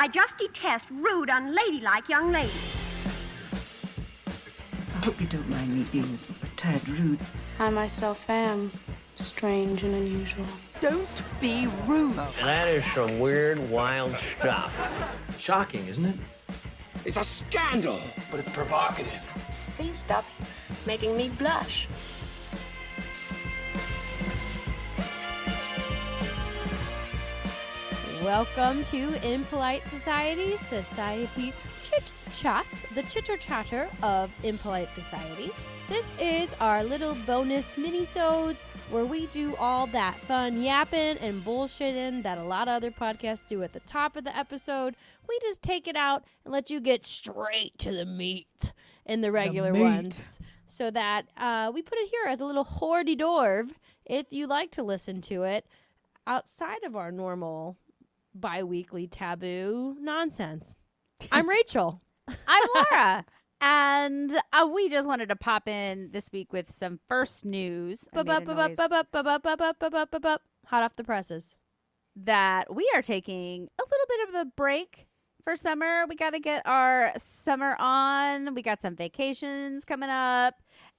I just detest rude, unladylike young ladies. I hope you don't mind me being a tad rude. I myself am strange and unusual. Don't be rude. That is some weird, wild stuff. Shocking, isn't it? It's a scandal, But it's provocative. Please stop making me blush. Welcome to Impolite Society, Society Chit Chats, the chitter chatter of Impolite Society. This is our little bonus mini-sodes where we do all that fun yapping and bullshitting that a lot of other podcasts do at the top of the episode. We just take it out and let you get straight to the meat in the regular ones. So that we put it here as a little hors-d'oeuvre if you like to listen to it outside of our normal bi-weekly taboo nonsense. I'm Rachel. I'm Laura. And we just wanted to pop in this week with some first news. Hot off the presses. That we are taking a little bit of a break for summer. We got to get our summer on. We got some vacations coming up.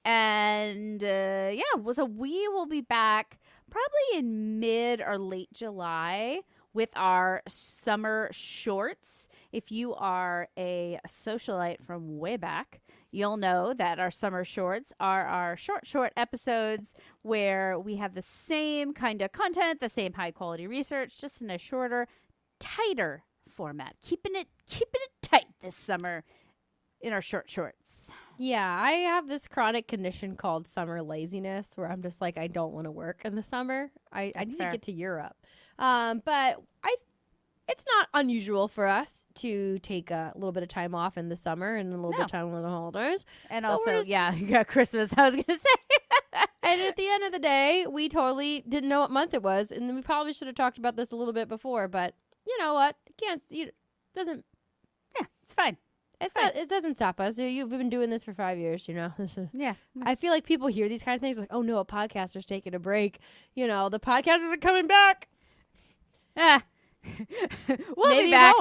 And so we will be back probably in mid or late July with our summer shorts. If you are a socialite from way back, you'll know that our summer shorts are our short episodes where we have the same kind of content, the same high quality research, just in a shorter, tighter format. Keeping it tight this summer in our shorts. Yeah, I have this chronic condition called summer laziness where I'm just like, I don't want to work in the summer. I need to get to Europe. But it's not unusual for us to take a little bit of time off in the summer and a little bit of time on the holidays. And so also, you got Christmas, I was going to say. And at the end of the day, we totally didn't know what month it was. And we probably should have talked about this a little bit before. But you know what? It It's fine. It doesn't stop us. We've been doing this for 5 years, you know. Yeah. I feel like people hear these kind of things like, oh, no, a podcaster's taking a break. You know, the podcasters are coming back. We'll be back.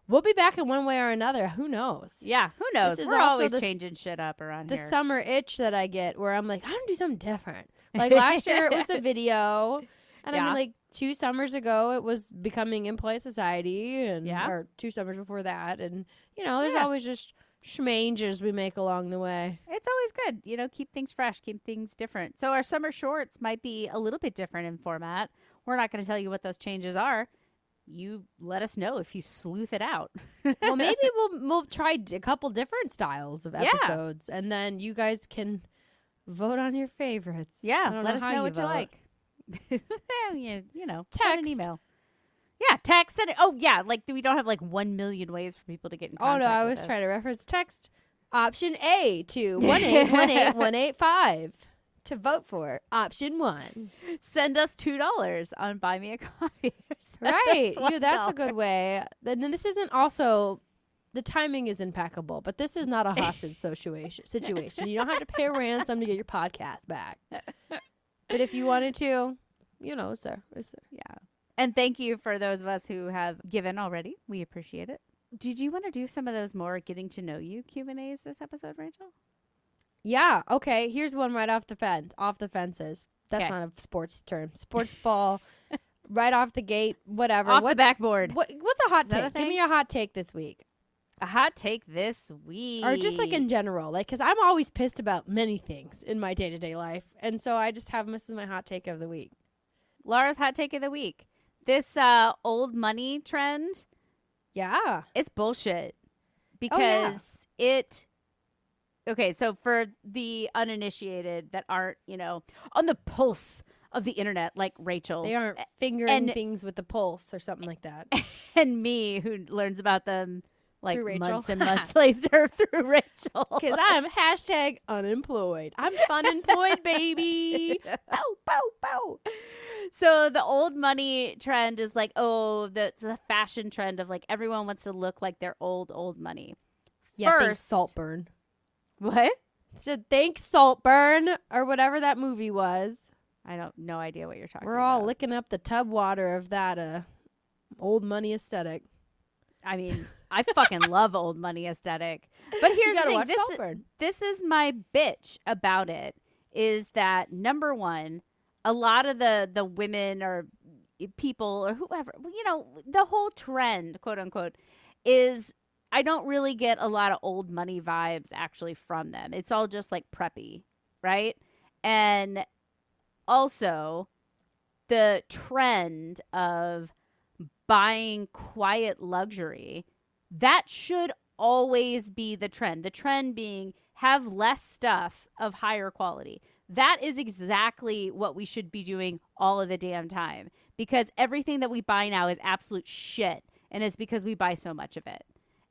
We'll be back in one way or another. Who knows? Yeah, who knows? We're always changing shit up around here. The summer itch that I get where I'm like, I'm going to do something different. Like last year it was the video. And I mean, like 2 summers ago it was becoming Impolite Society. Or 2 summers before that. And, you know, there's always just schmanges we make along the way. It's always good. You know, keep things fresh, keep things different. So our summer shorts might be a little bit different in format. We're not going to tell you what those changes are. You let us know if you sleuth it out. Well, maybe we'll try a couple different styles of episodes, and then you guys can vote on your favorites. Yeah, let us know what you like. you know, text send an email. Yeah, text and we don't have like 1 million ways for people to get in contact. Oh no, I was trying to reference text option A to 1-818-185. To vote for option 1. Send us $2 on Buy Me a Coffee. Right. That's a good way. And then this isn't also, the timing is impeccable, but this is not a hostage situation. You don't have to pay a ransom to get your podcast back. But if you wanted to, you know, it's there. Yeah. And thank you for those of us who have given already. We appreciate it. Did you want to do some of those more getting to know you Q&As this episode, Rachel? Yeah. Okay. Here's one right off the fences. That's not a sports term. Sports ball, right off the gate. Whatever. Off the backboard. What's a hot take? Give me a hot take this week. A hot take this week, or just like in general, like because I'm always pissed about many things in my day-to-day life, and so I just have this is my hot take of the week. Laura's hot take of the week. This old money trend. Yeah, it's bullshit because it. Okay, so for the uninitiated that aren't, you know, on the pulse of the internet like Rachel. They aren't fingering things with the pulse or something like that. And me, who learns about them like months and months later through Rachel. Because I'm #unemployed. I'm fun employed, baby. Bow, bow, bow. So the old money trend is like, it's a fashion trend of like everyone wants to look like their old money. Yeah, thanks Saltburn. What? So thanks Saltburn or whatever that movie was. I don't no idea what you're talking about. We're all licking up the tub water of that old money aesthetic. I mean, I fucking love old money aesthetic. But here's the thing. This is my bitch about it, is that, number one, a lot of the women or people or whoever, you know, the whole trend, quote unquote, is I don't really get a lot of old money vibes actually from them. It's all just like preppy, right? And also the trend of buying quiet luxury, that should always be the trend. The trend being have less stuff of higher quality. That is exactly what we should be doing all of the damn time, because everything that we buy now is absolute shit, and it's because we buy so much of it.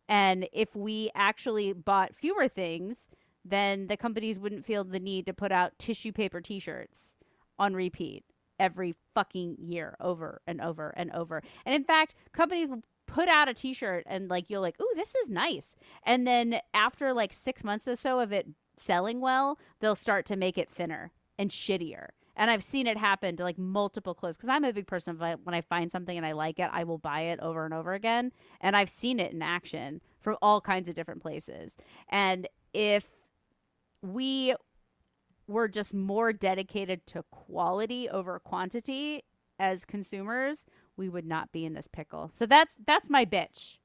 And if we actually bought fewer things, then the companies wouldn't feel the need to put out tissue paper t-shirts on repeat every fucking year, over and over and over. And in fact, companies will put out a t-shirt and like, you're like, ooh, this is nice. And then after like 6 months or so of it selling well, they'll start to make it thinner and shittier. And I've seen it happen to like multiple clothes, because I'm a big person. When I find something and I like it, I will buy it over and over again. And I've seen it in action from all kinds of different places. And if we were just more dedicated to quality over quantity as consumers, we would not be in this pickle. So that's my bitch.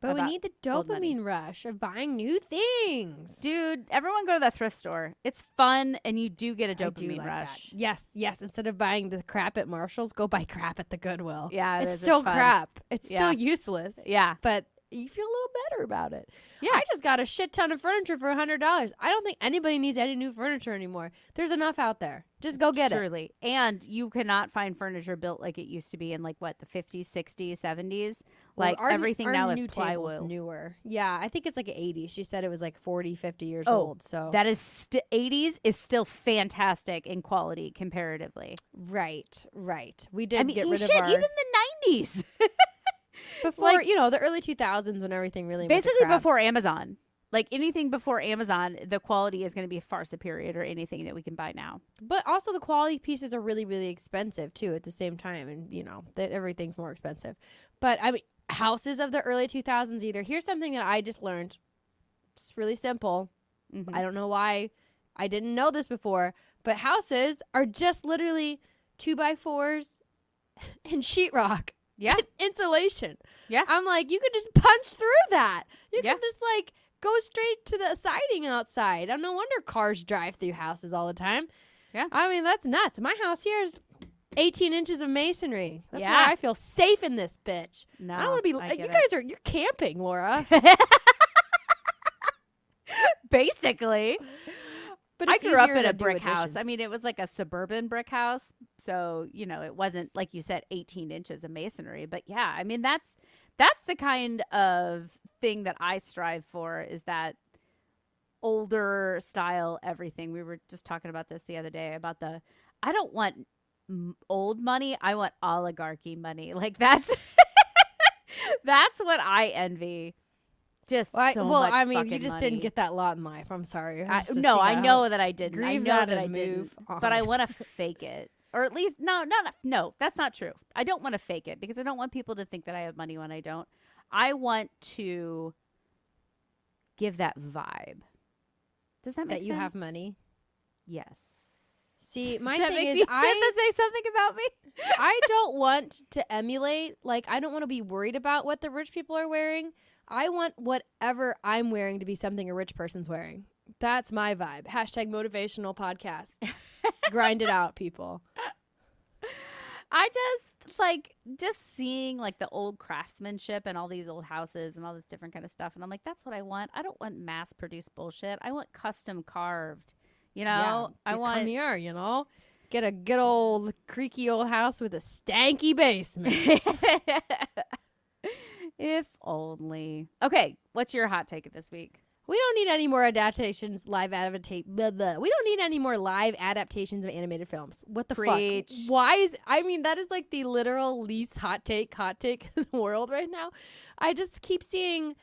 But we need the dopamine rush of buying new things. Dude, everyone go to the thrift store. It's fun, and you do get a dopamine rush. That. Yes. Instead of buying the crap at Marshall's, go buy crap at the Goodwill. Yeah, it's still crap. It's still useless. Yeah. But you feel a little better about it. Yeah. I just got a shit ton of furniture for $100. I don't think anybody needs any new furniture anymore. There's enough out there. Just go get it. Truly. And you cannot find furniture built like it used to be in like what, the 50s, 60s, 70s. Like everything now is plywood. Newer. Yeah, I think it's like 80s. She said it was like 40, 50 years old. So that is 80s is still fantastic in quality comparatively. Right. We did get rid of even the 90s. Before, the early 2000s when everything really basically before Amazon. Like anything before Amazon, the quality is going to be far superior to anything that we can buy now. But also the quality pieces are really, really expensive too at the same time. And, everything's more expensive. But I mean, houses of the early 2000s either. Here's something that I just learned. It's really simple. Mm-hmm. I don't know why I didn't know this before, but houses are just literally 2x4s and sheetrock. Yeah. And insulation. Yeah. I'm like, you could just punch through that. You can just like go straight to the siding outside. No wonder cars drive through houses all the time. Yeah. I mean, that's nuts. My house here is 18 inches of masonry. That's why I feel safe in this bitch. No, I don't want to be. You're camping, Laura. Basically. But I grew up in a brick house. I mean, it was like a suburban brick house. So, it wasn't, like you said, 18 inches of masonry. But yeah, I mean, that's the kind of thing that I strive for, is that older style everything. We were just talking about this the other day about I don't want old money. I want oligarchy money. Like that's what I envy. Just much I mean, you just money. didn't get that lot in life. I'm sorry. I know that I didn't. I know that I didn't. But I want to fake it, or at least no, that's not true. I don't want to fake it because I don't want people to think that I have money when I don't. I want to give that vibe. Does that make sense? That you have money? Yes. See, my Does thing is, sense to say something about me? I don't want to emulate. Like, I don't want to be worried about what the rich people are wearing. I want whatever I'm wearing to be something a rich person's wearing. That's my vibe. Hashtag motivational podcast. Grind it out, people. I just seeing like the old craftsmanship and all these old houses and all this different kind of stuff. And I'm like, that's what I want. I don't want mass produced bullshit. I want custom carved, I want. Come here, get a good old creaky old house with a stanky basement. If only. Okay, what's your hot take of this week? We don't need any more adaptations, live adaptation. We don't need any more live adaptations of animated films. What the Preach. fuck? Why that is like the literal least hot take in the world right now. I just keep seeing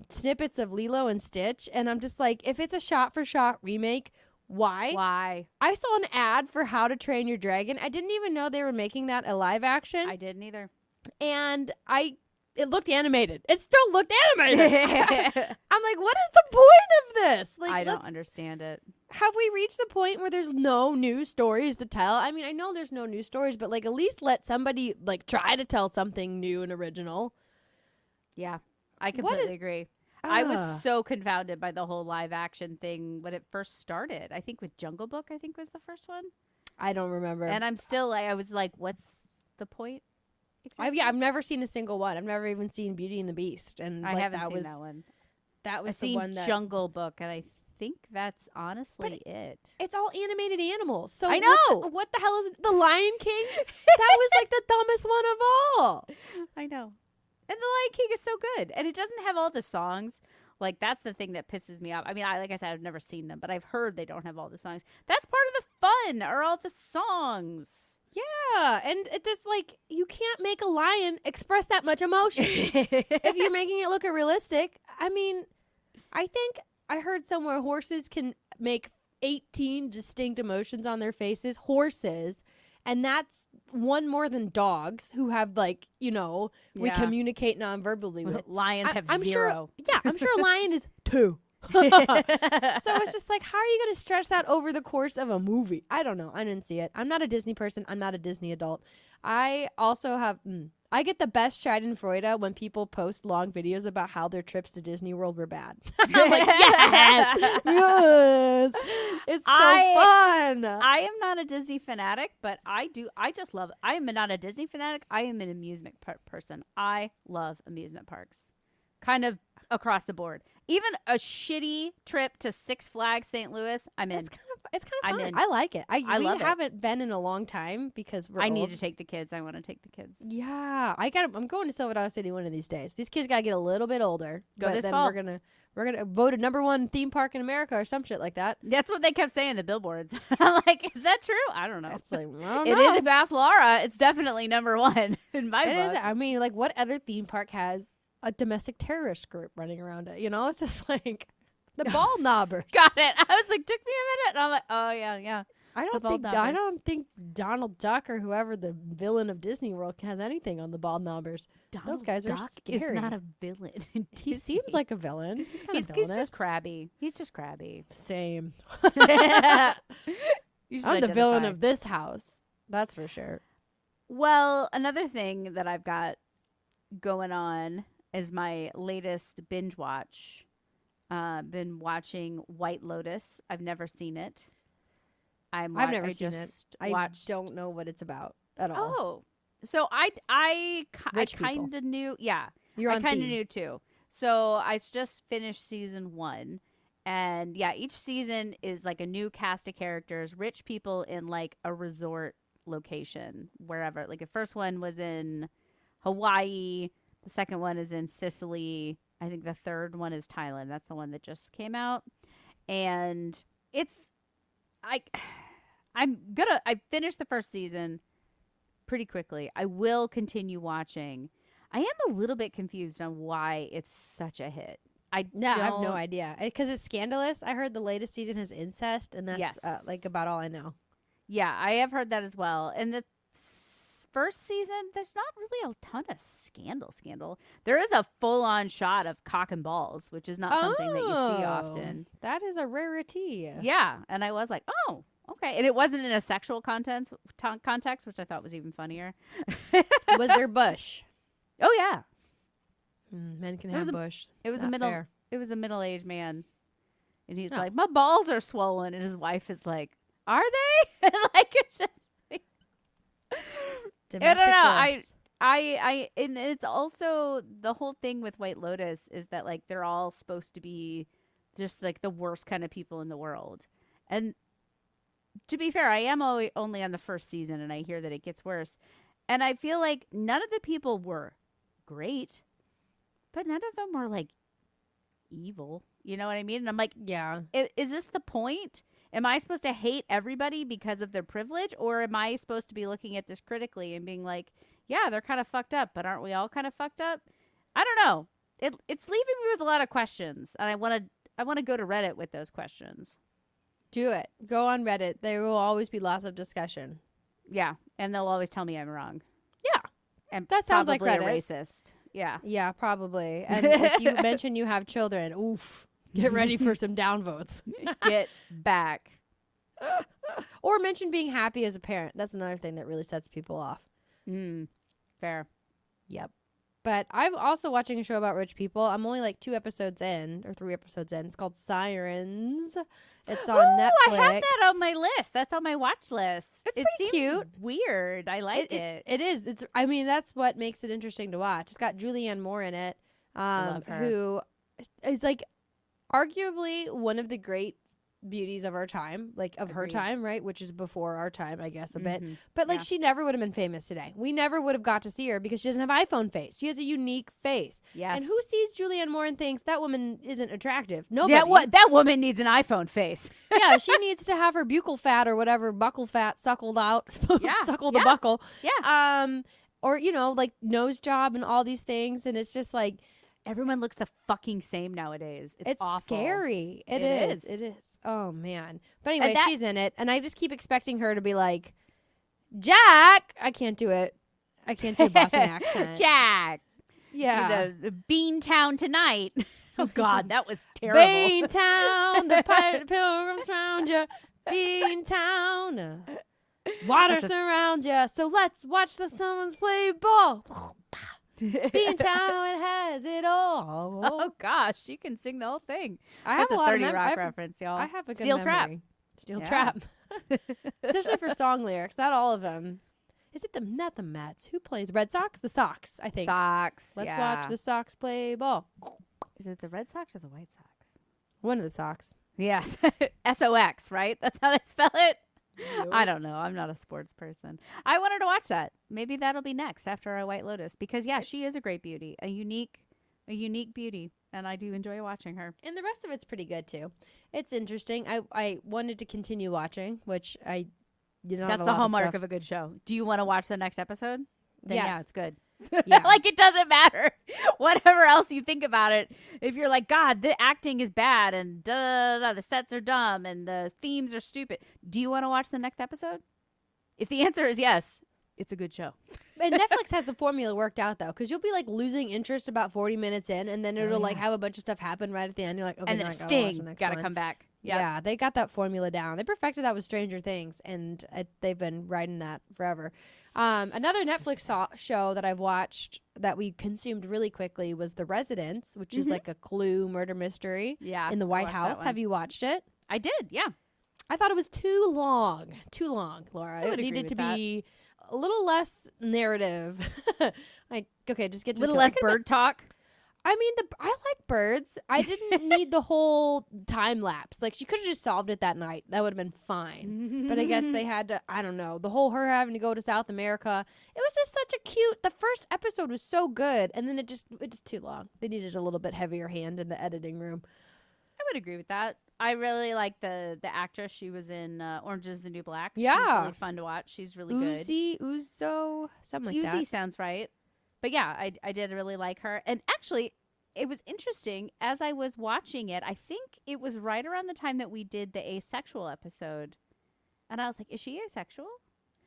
snippets of Lilo and Stitch, and I'm just like, if it's a shot-for-shot remake, why? Why? I saw an ad for How to Train Your Dragon. I didn't even know they were making that a live action. I didn't either. And I it looked animated. It still looked animated. I'm like, what is the point of this? Like, I don't understand it. Have we reached the point where there's no new stories to tell? I mean, I know there's no new stories, but like at least let somebody like try to tell something new and original. Yeah, I completely agree. I was so confounded by the whole live action thing when it first started. I think with Jungle Book, I think was the first one. I don't remember. And I'm still like, I was like, what's the point? Exactly. I've never seen a single one. I've never even seen Beauty and the Beast, and I like, haven't seen that one. That was I've the seen one that Jungle Book, and I think that's honestly it. It's all animated animals. So I know. What the hell is it? The Lion King? That was like the dumbest one of all. I know. And The Lion King is so good. And it doesn't have all the songs. Like, that's the thing that pisses me off. I mean, like I said, I've never seen them, but I've heard they don't have all the songs. That's part of the fun, are all the songs. Yeah, and it just like you can't make a lion express that much emotion if you're making it look realistic. I mean, I think I heard somewhere horses can make 18 distinct emotions on their faces. Horses. And that's one more than dogs who have like, we communicate non-verbally with. Lions have I'm 0. Sure, I'm sure a lion is 2. So it's just like, how are you going to stretch that over the course of a movie? I don't know. I didn't see it. I'm not a Disney person. I'm not a Disney adult. I also have, I get the best schadenfreude when people post long videos about how their trips to Disney World were bad. I'm like, yes, it's so fun. I am not a Disney fanatic, but I just love, I am not a Disney fanatic. I am an amusement person. I love amusement parks. Kind of across the board. Even a shitty trip to Six Flags St. Louis, I'm in. It's kind of fun. in. I like it. I love it. We haven't been in a long time because we're I old. need to take the kids. I want to take the kids. Yeah, I'm going to Silver City one of these days. These kids gotta get a little bit older. Go this fall. We're gonna vote a #1 theme park in America or some shit like that. That's what they kept saying, the billboards. I'm like, is that true? I don't know. It's like, I don't It know. is if ask Laura. It's definitely #1 in my book. It is. I mean, like, what other theme park has a domestic terrorist group running around it? It's just like the ball knobbers. Got it. I was like, took me a minute, and I'm like, oh yeah. I don't think Donald Duck or whoever the villain of Disney World has anything on the ball knobbers. Those guys are scary. Is not a villain. He seems like a villain. He's kind of villainous. He's just crabby. He's just crabby. Same. I'm I'm the villain of this house. That's for sure. Well, another thing that I've got going on is my latest binge watch. Been watching White Lotus. I've never seen it. I've never seen it. I don't know what it's about at all. Oh, so I kind of knew. Yeah, I kind of knew too. So I just finished season 1, and yeah, each season is like a new cast of characters, rich people in like a resort location, wherever. Like the first one was in Hawaii. The second one is in Sicily. I think the third one is Thailand. That's the one that just came out. And I finished the first season pretty quickly. I will continue watching. I am a little bit confused on why it's such a hit. I have no idea. Because it's scandalous. I heard the latest season has incest, and that's like about all I know. Yeah, I have heard that as well. And the first season, there's not really a ton of scandal. There is a full-on shot of cock and balls, which is not something that you see often. That is a rarity. Yeah, and I was like, oh, okay. And it wasn't in a sexual context, which I thought was even funnier. Was there bush? Oh yeah, men can have bush. It was a middle-aged man, and he's like, my balls are swollen, and his wife is like, are they? Like it's just. Domestic I don't know. And it's also the whole thing with White Lotus is that like they're all supposed to be just like the worst kind of people in the world. And to be fair, I am only on the first season, and I hear that it gets worse. And I feel like none of the people were great, but none of them were like evil. You know what I mean? And I'm like, yeah. Is this the point? Am I supposed to hate everybody because of their privilege, or am I supposed to be looking at this critically and being like, yeah, they're kind of fucked up, but aren't we all kind of fucked up? I don't know. It's leaving me with a lot of questions, and I want to go to Reddit with those questions. Do it. Go on Reddit. There will always be lots of discussion. Yeah, and they'll always tell me I'm wrong. Yeah, and that sounds like probably Reddit. a racist. Yeah. Yeah, probably. And if you mention you have children, oof, get ready for some downvotes. Get back. Or mention being happy as a parent. That's another thing that really sets people off. Fair. Yep. But I'm also watching a show about rich people. I'm only like 2 episodes in or 3 episodes in. It's called Sirens. It's on Netflix. I have that on my list. That's on my watch list. It's it pretty seems cute. Weird. I like it. It is. I mean, that's what makes it interesting to watch. It's got Julianne Moore in it. I love her. Who is like arguably one of the great beauties of our time, like of her time, right? Which is before our time, I guess, a bit. But like she never would have been famous today. We never would have got to see her because she doesn't have iPhone face. She has a unique face. Yes. And who sees Julianne Moore and thinks that woman isn't attractive? Nobody. That woman needs an iPhone face. Yeah, she needs to have her buccal fat or whatever, buckle fat suckled out. Yeah. Suckle the buckle. Yeah. Or, you know, like nose job and all these things. And it's just like, Everyone looks the fucking same nowadays. It's awful. Scary. It is. It is. Oh, man. But anyway, she's in it. And I just keep expecting her to be like, Jack. I can't do it. I can't do a Boston accent. Jack. Yeah. The Beantown tonight. Oh, God. That was terrible. Beantown. The pirate pilgrims found you. Beantown. Water surrounds you. So let's watch the Suns play ball. Beantown, it has it all. Oh gosh, you can sing the whole thing. I have That's a a lot 30 of Rock reference, y'all. I have a good Steel Trap. memory. Steel Yeah. Trap. Especially for song lyrics. Not all of them. Is it not the Mets? Who plays Red Sox? The Sox, I think. Sox. Let's watch the Sox play ball. Is it the Red Sox or the White Sox? One of the Sox. Yes. SOX, right? That's how they spell it. I don't know. I'm not a sports person. I wanted to watch that. Maybe that'll be next after our White Lotus because she is a great beauty, a unique beauty, and I do enjoy watching her. And the rest of it's pretty good too. It's interesting. I wanted to continue watching, which That's the hallmark of a good show. Do you want to watch the next episode? Then Yes. Yeah, it's good. Yeah. Like it doesn't matter whatever else you think about it. If you're like, God, the acting is bad and the sets are dumb and the themes are stupid. Do you want to watch the next episode? If the answer is yes, it's a good show. And Netflix has the formula worked out though, because you'll be like losing interest about 40 minutes in, and then it'll like have a bunch of stuff happen right at the end. You're like, okay, And now then I gotta watch Sting the next got to one. come back. Yeah, they got that formula down. They perfected that with Stranger Things, and they've been riding that forever. Another Netflix show that I've watched that we consumed really quickly was The Residence, which is like a Clue murder mystery in the White House. Have you watched it? I did, yeah. I thought it was too long, Laura. I would It agree needed with to that. be a little less narrative. Like, okay, just get to A little the kill. less bird talk. I mean, I like birds. I didn't need the whole time lapse. Like, she could have just solved it that night. That would have been fine. But I guess they had to, I don't know, the whole her having to go to South America. It was just such a cute, the first episode was so good. And then it's just too long. They needed a little bit heavier hand in the editing room. I would agree with that. I really like the actress. She was in Orange is the New Black. Yeah. She's really fun to watch. She's really good. Uzo, something like that. Uzi sounds right. But yeah, I did really like her. And actually, it was interesting. As I was watching it, I think it was right around the time that we did the asexual episode. And I was like, is she asexual?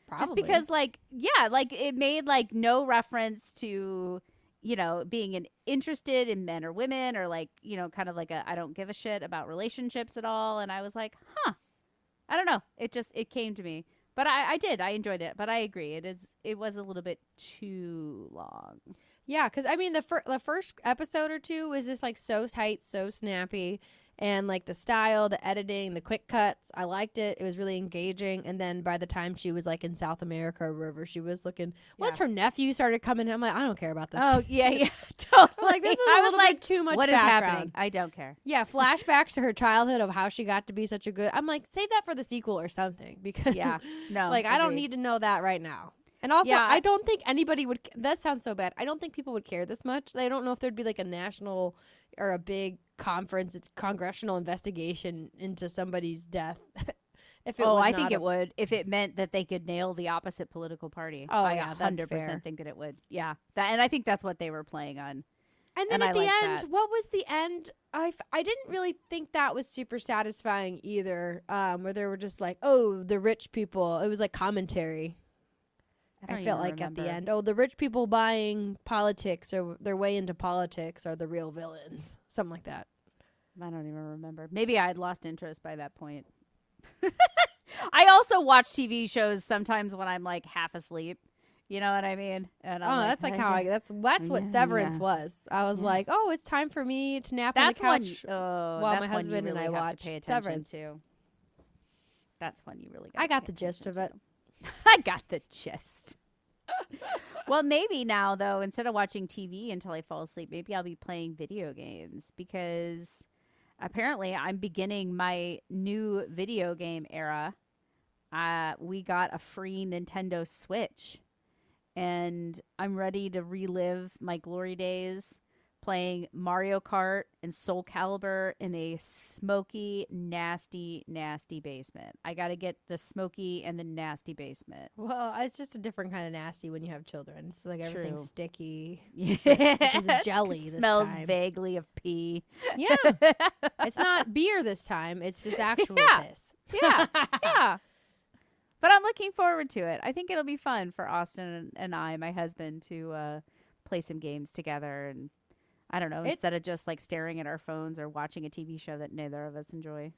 Probably. Just because, like, yeah, like it made like no reference to, you know, being interested in men or women or like, you know, kind of like I don't give a shit about relationships at all. And I was like, I don't know. It came to me. But I enjoyed it. But I agree. It was a little bit too long. Yeah, because I mean, the first episode or two was just like so tight, so snappy, and like the style, the editing, the quick cuts. I liked it. It was really engaging. And then by the time she was like in South America or wherever she was looking, once her nephew started coming in, I'm like, I don't care about this. Oh yeah, totally. I'm like, this is I a was little like, bit too much what is background. happening? I don't care. Yeah, flashbacks to her childhood of how she got to be such a good. I'm like, save that for the sequel or something because No, like I don't agreed. need to know that right now. And also, Yeah. I don't think anybody would. That sounds so bad. I don't think people would care this much. I don't know if there'd be like a national or a big conference, it's congressional investigation into somebody's death. If it was I not think a- it would if it meant that they could nail the opposite political party. Oh, I yeah, that's 100% fair. think that it would. Yeah, and I think that's what they were playing on. And then and at I the like end, that. what was the end? I didn't really think that was super satisfying either. Where they were just like, oh, the rich people. It was like commentary. I felt like at the end, the rich people buying politics or their way into politics are the real villains. Something like that. I don't even remember. Maybe I had lost interest by that point. I also watch TV shows sometimes when I'm like half asleep. You know what I mean? And that's like how that's what Severance was. I was like, it's time for me to nap on the couch while my husband and I watch Severance. To. That's when you really. I got the gist of it. I got the gist. Well, maybe now though, instead of watching TV until I fall asleep, maybe I'll be playing video games because apparently I'm beginning my new video game era. We got a free Nintendo Switch. And I'm ready to relive my glory days playing Mario Kart and Soul Calibur in a smoky, nasty, nasty basement. I got to get the smoky and the nasty basement. Well, it's just a different kind of nasty when you have children. It's like everything's sticky. Yeah. Because of jelly this smells time. vaguely of pee. Yeah. It's not beer this time. It's just actual piss. Yeah. Yeah. But I'm looking forward to it. I think it'll be fun for Austin and I, my husband, to play some games together. And I don't know, instead of just like staring at our phones or watching a TV show that neither of us enjoy.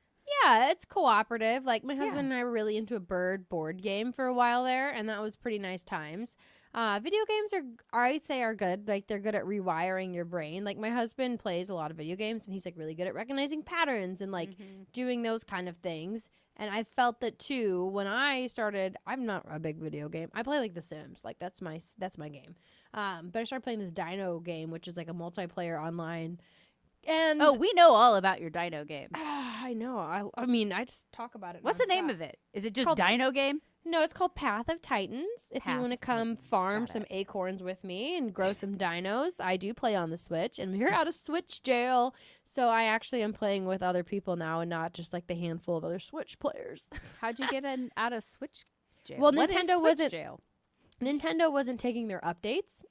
Yeah, it's cooperative. Like my husband and I were really into a bird board game for a while there, and that was pretty nice times. Video games I'd say are good. Like they're good at rewiring your brain. Like my husband plays a lot of video games, and he's like really good at recognizing patterns and like doing those kind of things. And I felt that too when I started. I'm not a big video game. I play like The Sims. Like that's my game. But I started playing this Dino game, which is like a multiplayer online. And we know all about your Dino game. I know. I mean, I just talk about it. What's the name of it? Is it just Dino game? No, it's called Path of Titans. If you want to come farm some acorns with me and grow some dinos, I do play on the Switch, and we're out of Switch jail. So I actually am playing with other people now and not just like the handful of other Switch players. How'd you get out of Switch jail? Well, what Nintendo wasn't jail? Nintendo wasn't taking their updates.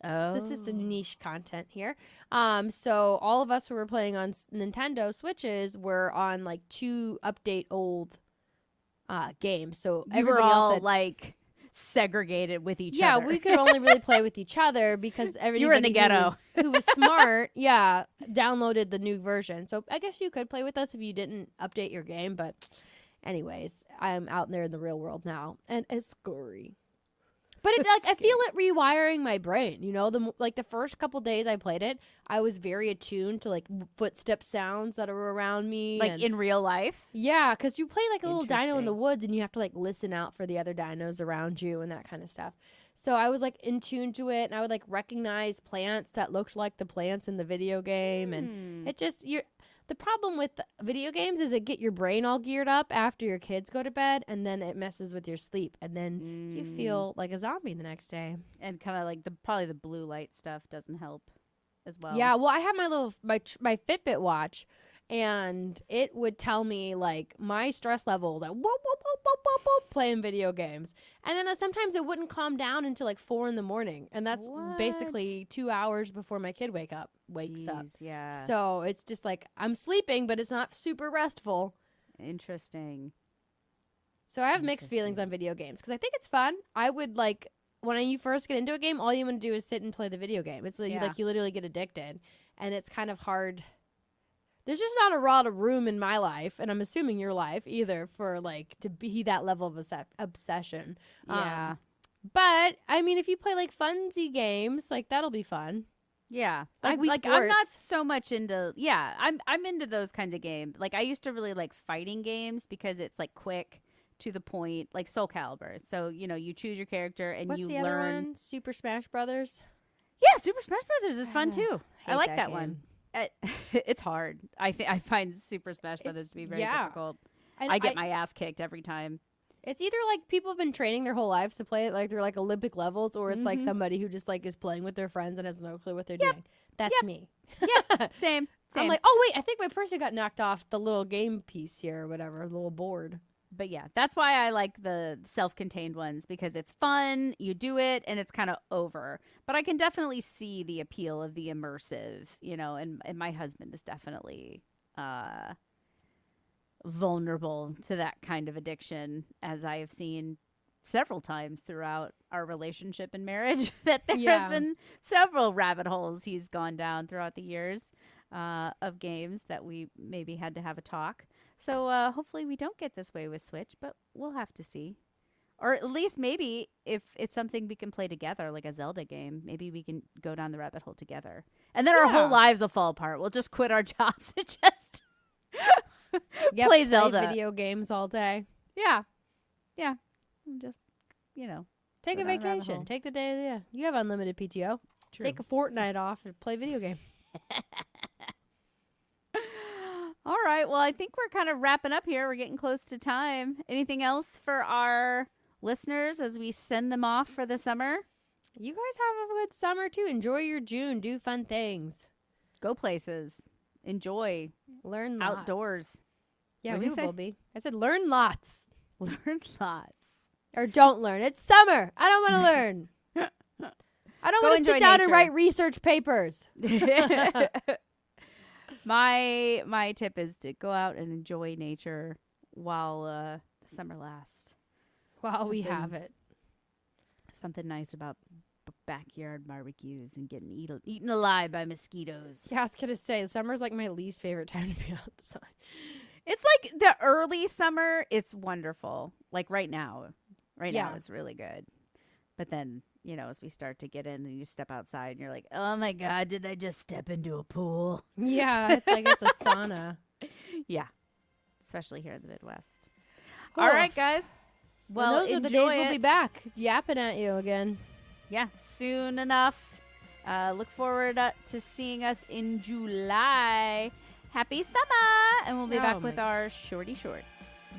Oh. This is the niche content here. So all of us who were playing on Nintendo Switches were on like 2 update old games. So you were all like segregated with each other. Yeah, we could only really play with each other because everybody you were in the ghetto. Who was smart, downloaded the new version. So I guess you could play with us if you didn't update your game. But anyways, I'm out there in the real world now, and it's scary. But I feel it rewiring my brain. You know, the first couple days I played it, I was very attuned to like footstep sounds that are around me, like in real life. Yeah, because you play like a little dino in the woods, and you have to like listen out for the other dinos around you and that kind of stuff. So I was like in tune to it, and I would like recognize plants that looked like the plants in the video game, and it just The problem with video games is it get your brain all geared up after your kids go to bed, and then it messes with your sleep, and then you feel like a zombie the next day. And kind of like probably the blue light stuff doesn't help as well. Yeah, well, I have my Fitbit watch, and it would tell me like my stress levels like whoop, whoop, whoop, whoop, whoop, whoop, playing video games, and then sometimes it wouldn't calm down until like 4 a.m, and that's basically 2 hours before my kid wakes up. Yeah. So it's just like I'm sleeping, but it's not super restful. Interesting. So I have mixed feelings on video games because I think it's fun. I would like when you first get into a game, all you want to do is sit and play the video game. It's like you literally get addicted, and it's kind of hard. There's just not a lot of room in my life, and I'm assuming your life either, for like to be that level of obsession. Yeah. But I mean, if you play like funsy games, like that'll be fun. Yeah. Like I'm not so much into I'm into those kinds of games. Like I used to really like fighting games because it's like quick to the point, like Soul Calibur. So, you choose your character and What's you the learn. other one? Super Smash Brothers? Yeah, Super Smash Brothers is fun too. I like that game. one. It's hard. I find Super Smash Brothers to be very difficult. And I get my ass kicked every time. It's either like people have been training their whole lives to play it, like they're like Olympic levels, or it's like somebody who just like is playing with their friends and has no clue what they're doing. That's me. Yeah, same. I'm like, oh wait, I think my person got knocked off the little game piece here or whatever, the little board. But yeah, that's why I like the self-contained ones, because it's fun, you do it, and it's kind of over. But I can definitely see the appeal of the immersive, and my husband is definitely vulnerable to that kind of addiction, as I have seen several times throughout our relationship and marriage that there Yeah. has been several rabbit holes he's gone down throughout the years of games that we maybe had to have a talk. So hopefully we don't get this way with Switch, but we'll have to see. Or at least maybe if it's something we can play together, like a Zelda game, maybe we can go down the rabbit hole together. And then our whole lives will fall apart. We'll just quit our jobs and just play Zelda. Video games all day. Yeah. Yeah. And just, you know. Take go a down the rabbit vacation. hole. Take the day. Yeah, you have unlimited PTO. Take a fortnight off and play video game. All right. Well, I think we're kind of wrapping up here. We're getting close to time. Anything else for our listeners as we send them off for the summer? You guys have a good summer too. Enjoy your June. Do fun things. Go places. Enjoy. Learn lots. Outdoors. Yeah, What'd we you say? will be. I said learn lots. Learn lots. Or don't learn. It's summer. I don't want to learn. I don't Go want to enjoy sit down and nature. write research papers. My tip is to go out and enjoy nature while the summer lasts. While we have it. Something nice about backyard barbecues and getting eaten alive by mosquitoes. Yeah, I was going to say, summer's like my least favorite time to be outside. It's like the early summer, it's wonderful. Like right now. Right now Yeah. it's really good. But then, you know, as we start to get in and you step outside and you're like, oh my God, did I just step into a pool? Yeah, it's like it's a sauna. Yeah. Especially here in the Midwest. Cool. All right, guys. Well, those are the enjoy days we'll be it. back yapping at you again. Yeah, soon enough. Look forward to seeing us in July. Happy summer! And we'll be Oh back my with our shorty shorts.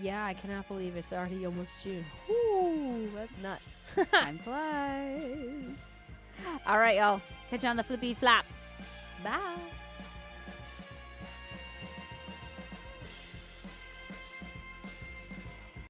Yeah, I cannot believe it's already almost June. Ooh, that's nuts. Time flies. All right, y'all. Catch you on the flippy flap. Bye.